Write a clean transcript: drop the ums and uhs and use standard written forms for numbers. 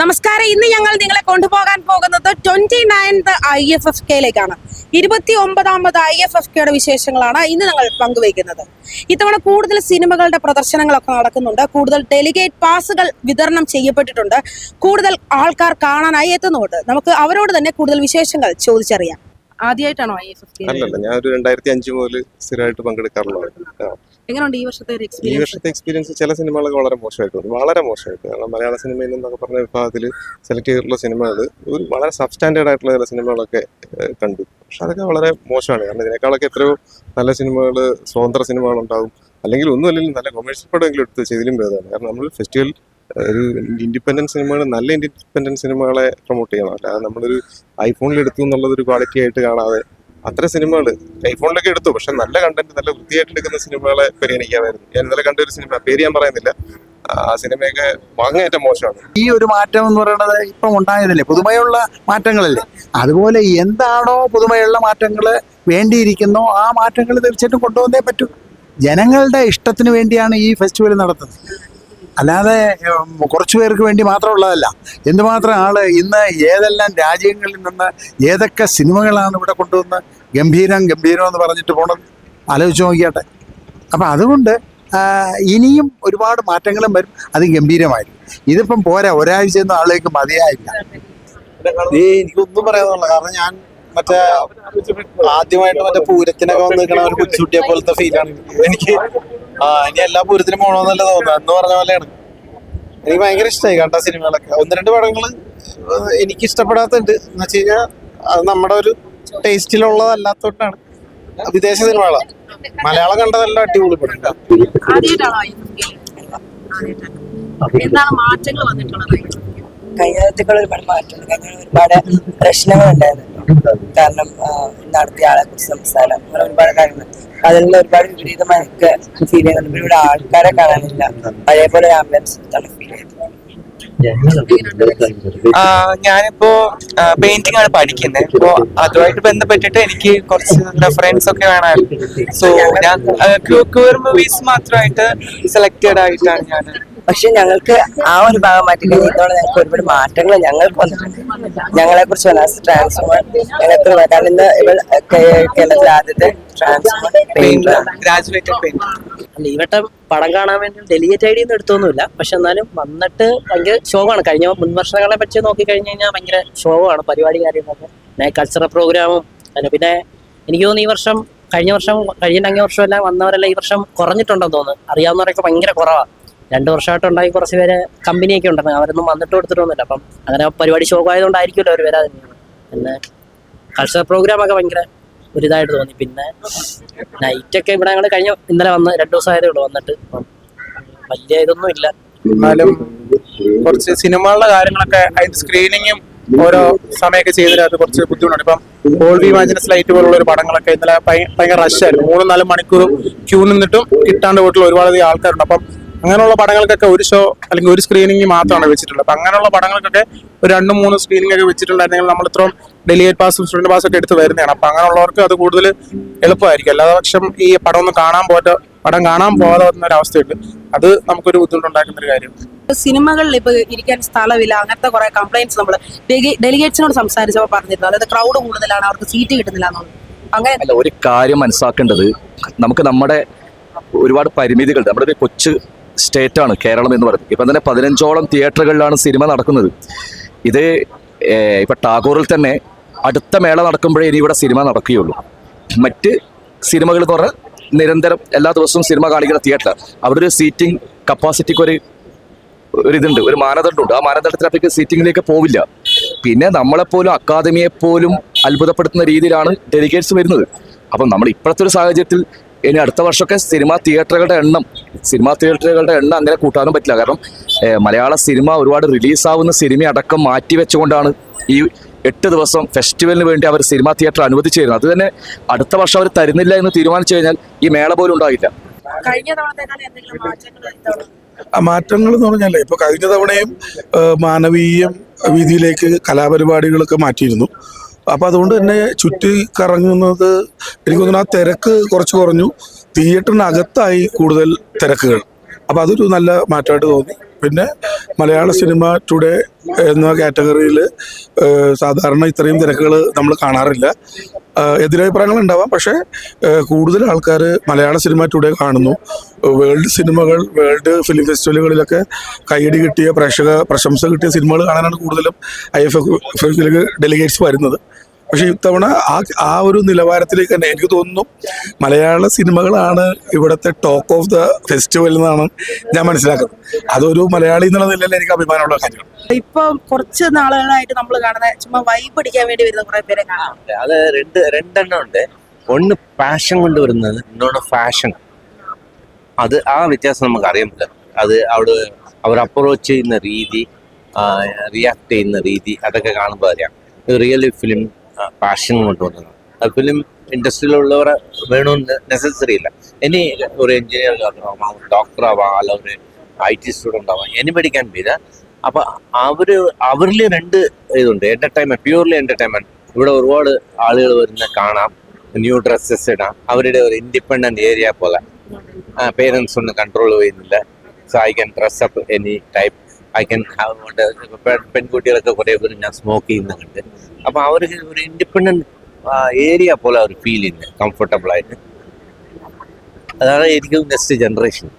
നമസ്കാരം. ഇന്ന് ഞങ്ങൾ നിങ്ങളെ കൊണ്ടുപോകാൻ പോകുന്നത് 29th IFFK-യിലേക്കാണ്. 29ാമത് IFFK-യുടെ വിശേഷങ്ങളാണ് ഇന്ന് ഞങ്ങൾ പങ്കുവയ്ക്കുന്നത്. ഇത്തവണ കൂടുതൽ സിനിമകളുടെ പ്രദർശനങ്ങളൊക്കെ നടക്കുന്നുണ്ട്. കൂടുതൽ ഡെലിഗേറ്റ് പാസുകൾ വിതരണം ചെയ്യപ്പെട്ടിട്ടുണ്ട്. കൂടുതൽ ആൾക്കാർ കാണാനായി എത്തുന്നുണ്ട്. നമുക്ക് അവരോട് തന്നെ കൂടുതൽ വിശേഷങ്ങൾ ചോദിച്ചറിയാം. ആദ്യമായിട്ടാണോ IFFK? അല്ലല്ല, ഞാൻ ഒരു 2005 മുതൽ സ്ഥിരമായിട്ട് പങ്കെടുക്കാറുള്ളതാണ്. എങ്ങനെയുണ്ട് ഈ വർഷത്തെ എക്സ്പീരിയൻസ്? ചില സിനിമകളൊക്കെ വളരെ മോശമായിട്ട് കാരണം മലയാള സിനിമയിൽ നിന്നൊക്കെ പറഞ്ഞ വിഭാഗത്തിൽ സെലക്ട് ചെയ്തിട്ടുള്ള സിനിമകൾ ഒരു വളരെ സബ്സ്റ്റാൻഡേർഡ് ആയിട്ടുള്ള ചില സിനിമകളൊക്കെ കണ്ടു. പക്ഷെ അതൊക്കെ വളരെ മോശമാണ്. കാരണം ഇതിനേക്കാളൊക്കെ എത്രയോ നല്ല സിനിമകൾ, സ്വതന്ത്ര സിനിമകളുണ്ടാവും. അല്ലെങ്കിൽ ഒന്നുമല്ലെങ്കിൽ നല്ല കൊമേഴ്ഷ്യൽ പടമെങ്കിലും എടുത്ത് ചെയ്തിലും ഭേദമാണ്. കാരണം നമ്മൾ ഫെസ്റ്റിവൽ ഒരു ഇൻഡിപെൻഡന്റ് സിനിമകൾ, നല്ല ഇൻഡിപെൻഡന്റ് സിനിമകളെ പ്രൊമോട്ട് ചെയ്യണം. അല്ലാതെ നമ്മളൊരു ഐഫോണിൽ എടുത്തു എന്നുള്ളതൊരു ക്വാളിറ്റി ആയിട്ട് കാണാതെ അത്ര സിനിമകൾ ഐഫോണിലൊക്കെ എടുത്തു, പക്ഷെ നല്ല കണ്ടന്റ്, നല്ല വൃത്തിയായിട്ട് എടുക്കുന്ന സിനിമകളെ പരിഗണിക്കാമായിരുന്നു. ഞാൻ ഇന്നലെ കണ്ട ഒരു സിനിമ, പേര് ഞാൻ പറയുന്നില്ല, ആ സിനിമയൊക്കെ അങ്ങേയറ്റം മോശമാണ്. ഈ ഒരു മാറ്റം എന്ന് പറയുന്നത് ഇപ്പം ഉണ്ടായതല്ലേ, പുതുമയുള്ള മാറ്റങ്ങളല്ലേ. അതുപോലെ എന്താണോ പുതുമയുള്ള മാറ്റങ്ങൾ വേണ്ടിയിരിക്കുന്നോ ആ മാറ്റങ്ങൾ തീർച്ചയായിട്ടും കൊണ്ടുവന്നേ പറ്റൂ. ജനങ്ങളുടെ ഇഷ്ടത്തിന് വേണ്ടിയാണ് ഈ ഫെസ്റ്റിവൽ നടത്തുന്നത്, അല്ലാതെ കുറച്ചു പേർക്ക് വേണ്ടി മാത്രമുള്ളതല്ല. എന്തുമാത്രം ആള് ഇന്ന് ഏതെല്ലാം രാജ്യങ്ങളിൽ നിന്ന് ഏതൊക്കെ സിനിമകളാണ് ഇവിടെ കൊണ്ടുവന്ന് ഗംഭീരം എന്ന് പറഞ്ഞിട്ട് പോണത് ആലോചിച്ച് നോക്കിയാട്ടെ. അപ്പം അതുകൊണ്ട് ഇനിയും ഒരുപാട് മാറ്റങ്ങളും വരും, അത് ഗംഭീരമായിരിക്കും. ഇതിപ്പം പോരാ, ഒരാഴ്ചയൊന്നും ആളുകൾക്ക് മതിയായില്ല. എനിക്കൊന്നും പറയാനുള്ള, കാരണം ഞാൻ മറ്റേ ആദ്യമായിട്ട് പൂരത്തിനൊക്കെ വന്ന് നിൽക്കണ ഒരു കൊച്ചുകുട്ടിയെ പോലത്തെ ഫീലാണ് എനിക്ക്. ഇനി എല്ലാ പൂരത്തിനും പോകണമെന്നല്ല തോന്നുന്നത് എന്ന് പറഞ്ഞ പോലെയാണ്. എനിക്ക് ഭയങ്കര ഇഷ്ടമായി കണ്ട സിനിമകളൊക്കെ. ഒന്ന് രണ്ട് പടങ്ങൾ എനിക്ക് ഇഷ്ടപ്പെടാത്തുണ്ട് എന്ന് വെച്ച് കഴിഞ്ഞാൽ അത് നമ്മുടെ ഒരു ടേസ്റ്റിലുള്ളതല്ലാത്തോട്ടാണ്. വിദേശ സിനിമകളാണ്. മലയാളം കണ്ടതെല്ലാം അടിപൊളി പടം. കഴിഞ്ഞ ഒരുപാട് മാറ്റമുണ്ട്. കഴിഞ്ഞ ഒരുപാട് പ്രശ്നങ്ങൾ ഉണ്ടായിരുന്നു. കാരണം നടത്തിയ ആളെ കുറിച്ച് സംസാരം, അങ്ങനെ ഒരുപാട് കാര്യങ്ങൾ അതിൽ നിന്ന് ഒരുപാട് വിപരീതമായൊക്കെ ഫീൽ ചെയ്യുന്നുണ്ട്. ഇവിടെ ആൾക്കാരെ കാണാനില്ല, അതേപോലെ ആംബുലൻസ് ഫീൽ ചെയ്യുന്നത്. ഞാനിപ്പോ പെയിന്റിംഗ് ആണ് പഠിക്കുന്നത്. അപ്പോ അതുമായിട്ട് ബന്ധപ്പെട്ടിട്ട് എനിക്ക് കുറച്ച് റെഫറൻസ് ഒക്കെ വേണമായിരുന്നു. സോ ഞാൻ ക്യൂർ മൂവീസ് മാത്രമായിട്ട് സെലക്റ്റഡ് ആയിട്ടാണ് ഞാൻ. പക്ഷെ ഞങ്ങൾക്ക് ആ ഒരു ഭാഗം മാറ്റി കഴിഞ്ഞതോടെ ഞങ്ങൾക്ക് ഒരുപാട് മാറ്റങ്ങൾ ഞങ്ങൾക്ക് വന്നിട്ടുണ്ട്. ഞങ്ങളെ കുറിച്ച് ട്രാൻസ്ഫോമർ ഞങ്ങൾക്ക്, കാരണം ഇന്ന് കേരളത്തിലെ ആദ്യത്തെ ട്രാൻസ്ഫോമർ ഗ്രാജുവേറ്റഡ് പെയിന്റർ. അല്ല, ഈ വട്ടം പടം കാണാൻ വേണ്ടി ഡെലിഗേറ്റ് ഐ ഡി ഒന്നും എടുത്തൊന്നുമില്ല. പക്ഷെ എന്നാലും വന്നിട്ട് ഭയങ്കര ഷോവാണ്. കഴിഞ്ഞ മുൻ വർഷങ്ങളെ പറ്റി നോക്കിക്കഴിഞ്ഞ് കഴിഞ്ഞാൽ ഭയങ്കര ഷോവാണ് പരിപാടി കാര്യങ്ങളൊക്കെ. പിന്നെ കൾച്ചറൽ പ്രോഗ്രാമും പിന്നെ എനിക്ക് തോന്നുന്നു ഈ വർഷം കഴിഞ്ഞ വർഷം എല്ലാം വന്നവരെല്ലാം ഈ വർഷം കുറഞ്ഞിട്ടുണ്ടെന്ന് തോന്നുന്നു. അറിയാവുന്നവരൊക്കെ ഭയങ്കര കുറവാണ്. 2 വർഷമായിട്ട് ഉണ്ടായി കുറച്ച് പേര് കമ്പനിയൊക്കെ ഉണ്ടെന്ന്, അവരൊന്നും വന്നിട്ട് കൊടുത്തിട്ടൊന്നുമില്ല. അപ്പം അങ്ങനെ പരിപാടി ഷോ ആയതുകൊണ്ടായിരിക്കുമല്ലോ അവർ വരാതിരിക്കുന്നത്. പിന്നെ കൾച്ചറൽ പ്രോഗ്രാമൊക്കെ ഭയങ്കര ഒരിതായിട്ട് തോന്നി. പിന്നെ നൈറ്റൊക്കെ ഇവിടെ ഞങ്ങൾ ഇന്നലെ വന്ന് 2 ദിവസമായതേ ഉള്ളൂ വന്നിട്ട്. വലിയ ഇതൊന്നും ഇല്ല. എന്നാലും കുറച്ച് സിനിമകളുടെ കാര്യങ്ങളൊക്കെ അതിന്റെ സ്ക്രീനിങ്ങും ഓരോ സമയമൊക്കെ ചെയ്തിട്ട് കുറച്ച് ബുദ്ധിമുട്ടുണ്ട്. ഇപ്പം ഓൾവി ഇമാജിനസ് ലൈറ്റ് പോലുള്ള ഒരു പടങ്ങളൊക്കെ ഇന്നലെ ഭയങ്കര റഷായിരുന്നു. 3-4 മണിക്കൂർ ക്യൂ നിന്നിട്ടും കിട്ടാണ്ട് പോയിട്ടുള്ള ഒരുപാട് ആൾക്കാരുണ്ട്. അപ്പം അങ്ങനെയുള്ള പടങ്ങൾക്കൊക്കെ ഒരു ഷോ അല്ലെങ്കിൽ ഒരു സ്ക്രീനിങ് മാത്രമാണ് വെച്ചിട്ടുള്ളത്. അപ്പം അങ്ങനെയുള്ള പടങ്ങൾക്കൊക്കെ ഒരു 2-3 സ്ക്രീനിങ് ഒക്കെ വെച്ചിട്ടുണ്ടായിരുന്നെങ്കിൽ നമ്മൾ ഇത്രയും ഡെലിഗേറ്റ് പാസും സ്റ്റുഡന്റ് പാസും ഒക്കെ എടുത്ത് വരുന്നതാണ്. അപ്പം അങ്ങനെയുള്ളവർക്ക് അത് കൂടുതൽ എളുപ്പമായിരിക്കും. അല്ലാതെ പക്ഷം ഈ പടം ഒന്ന് പടം കാണാൻ പോകാതെ വരുന്ന ഒരു അവസ്ഥയുണ്ട്. അത് നമുക്കൊരു ബുദ്ധിമുട്ടുണ്ടാക്കുന്ന ഒരു കാര്യമാണ്. സിനിമകളിൽ ഇപ്പൊ ഇരിക്കാൻ സ്ഥലമില്ല, അങ്ങനത്തെ കുറെ കംപ്ലൈന്റ്സ് നമ്മൾ ഡെലിഗേറ്റ്സിനോട് സംസാരിച്ചപ്പോൾ പറഞ്ഞിരുന്നു. അതായത് ക്രൗഡ് കൂടുതലാണ്, അവർക്ക് സീറ്റ് കിട്ടുന്നില്ല എന്നുള്ളത്. അങ്ങനെ അല്ല, ഒരു കാര്യം മനസ്സിലാക്കേണ്ടത്, നമുക്ക് നമ്മുടെ ഒരുപാട് പരിമിതികളുണ്ട്. നമ്മുടെ ഒരു കൊച്ചു സ്റ്റേറ്റാണ് കേരളം എന്ന് പറയുന്നത്. ഇപ്പം തന്നെ 15ഓളം തിയേറ്ററുകളിലാണ് സിനിമ നടക്കുന്നത്. ഇത് ഇപ്പം ടാഗോറിൽ തന്നെ അടുത്ത മേള നടക്കുമ്പോഴേ ഇനി ഇവിടെ സിനിമ നടക്കുകയുള്ളൂ. മറ്റ് സിനിമകൾ എന്ന് പറഞ്ഞാൽ നിരന്തരം എല്ലാ ദിവസവും സിനിമ കാണിക്കുന്ന തിയേറ്റർ, അവിടെ ഒരു സീറ്റിംഗ് കപ്പാസിറ്റിക്ക് ഒരു ഇതുണ്ട്, ഒരു മാനദണ്ഡമുണ്ട്. ആ മാനദണ്ഡത്തിനകത്തേക്ക് സീറ്റിങ്ങിലേക്ക് പോവില്ല. പിന്നെ നമ്മളെപ്പോലും അക്കാദമിയെപ്പോലും അത്ഭുതപ്പെടുത്തുന്ന രീതിയിലാണ് ഡെലിഗേറ്റ്സ് വരുന്നത്. അപ്പം നമ്മൾ ഇപ്പോഴത്തെ ഒരു സാഹചര്യത്തിൽ ഇനി അടുത്ത വർഷമൊക്കെ സിനിമാ തിയേറ്ററുകളുടെ എണ്ണം അങ്ങനെ കൂട്ടാനും പറ്റില്ല. കാരണം മലയാള സിനിമ ഒരുപാട് റിലീസാവുന്ന സിനിമ അടക്കം മാറ്റിവെച്ചുകൊണ്ടാണ് ഈ 8 ദിവസം ഫെസ്റ്റിവലിന് വേണ്ടി അവർ സിനിമാ തിയേറ്റർ അനുവദിച്ചു തരുന്നത്. അത് തന്നെ അടുത്ത വർഷം അവർ തരുന്നില്ല എന്ന് തീരുമാനിച്ചു കഴിഞ്ഞാൽ ഈ മേള പോലും ഉണ്ടാകില്ല. മാറ്റങ്ങൾ എന്ന് പറഞ്ഞാൽ ഇപ്പൊ കഴിഞ്ഞ തവണയും മാനവീയം വീതിയിലേക്ക് കലാപരിപാടികളൊക്കെ മാറ്റിയിരുന്നു. അപ്പം അതുകൊണ്ട് തന്നെ ചുറ്റി കറങ്ങുന്നത് എനിക്ക് തോന്നുന്നു ആ തിരക്ക് കുറച്ച് കുറഞ്ഞു. തിയേറ്ററിനകത്തായി കൂടുതൽ തിരക്കുകൾ. അപ്പോൾ അതൊരു നല്ല മാറ്റമായിട്ട് തോന്നി. പിന്നെ മലയാള സിനിമ ടുഡേ എന്ന കാറ്റഗറിയിൽ സാധാരണ ഇത്രയും തിരക്കുകൾ നമ്മൾ കാണാറില്ല. എതിരഭിപ്രായങ്ങൾ ഉണ്ടാവാം, പക്ഷേ കൂടുതൽ ആൾക്കാർ മലയാള സിനിമ ടുഡേ കാണുന്നു. വേൾഡ് സിനിമകൾ, വേൾഡ് ഫിലിം ഫെസ്റ്റിവലുകളിലൊക്കെ കൈയടി കിട്ടിയ പ്രശംസ കിട്ടിയ സിനിമകൾ കാണാനാണ് കൂടുതലും IFFലേക്ക് ഡെലിഗേറ്റ്സ് വരുന്നത്. പക്ഷേ ഇത്തവണ ആ ഒരു നിലവാരത്തിലേക്ക് തന്നെ എനിക്ക് തോന്നുന്നു മലയാള സിനിമകളാണ് ഇവിടുത്തെ ടോക്ക് ഓഫ് ദ ഫെസ്റ്റിവൽ എന്നാണ് ഞാൻ മനസ്സിലാക്കുന്നത്. അതൊരു മലയാളി എന്നുള്ള നിലയിൽ എനിക്ക് അഭിമാനമുള്ള കാര്യമാണ്. ഇപ്പൊ കുറച്ച് നാളുകളായിട്ട് നമ്മൾ കാണുന്ന ചുമ്മാ വൈബ് അടിക്കാൻ വേണ്ടി വരുന്ന കുറെ പേരെ കാണാം. അത് രണ്ടെണ്ണം ഉണ്ട്. ഒന്ന് പാഷൻ കൊണ്ടുവരുന്നത്, ഇന്നൊന്ന് ഫാഷൻ. അത് ആ വ്യത്യാസം നമുക്ക് അറിയാൻ പറ്റില്ല. അത് അവർ അപ്രോച്ച് ചെയ്യുന്ന രീതി, റിയാക്ട് ചെയ്യുന്ന രീതി, അതൊക്കെ കാണുമ്പോൾ അറിയാം. റിയലി ഫിലിം പാഷൻ കൊണ്ടുവന്നതാണ്. അത് ഫിലിം ഇൻഡസ്ട്രിയിലുള്ളവരെ വേണമെന്ന് നെസസറി ഇല്ല. ഇനി ഒരു എഞ്ചിനീയർ ആവാം, ഒരു ഡോക്ടർ ആവാം, അല്ല ഒരു IT സ്റ്റുഡൻ്റ് ആവാം, എനിബഡി ക്യാൻ ബി ദാറ്റ്. അപ്പൊ അവരിൽ രണ്ട് ഇതുണ്ട്. Entertainment, purely entertainment. ഇവിടെ ഒരുപാട് ആളുകൾ വരുന്ന കാണാം, ന്യൂ ഡ്രസ്സസ് ഇടാം. അവരുടെ ഒരു ഇൻഡിപെൻഡന്റ് ഏരിയ പോലെ. പേരൻസ് ഒന്നും കൺട്രോൾ ചെയ്യുന്നില്ല. So I can dress up any type. I can have. പെൺകുട്ടികളൊക്കെ കുറേ പേര് ഞാൻ സ്മോക്ക് ചെയ്യുന്നുണ്ട്. അപ്പൊ അവർക്ക് ഒരു ഇൻഡിപെൻഡന്റ് ഏരിയ പോലെ അവർ ഫീൽ ചെയ്യുന്നത്, കംഫർട്ടബിൾ ആയിട്ട്. അതാണ് എനിക്ക് നെക്സ്റ്റ് ജനറേഷൻ.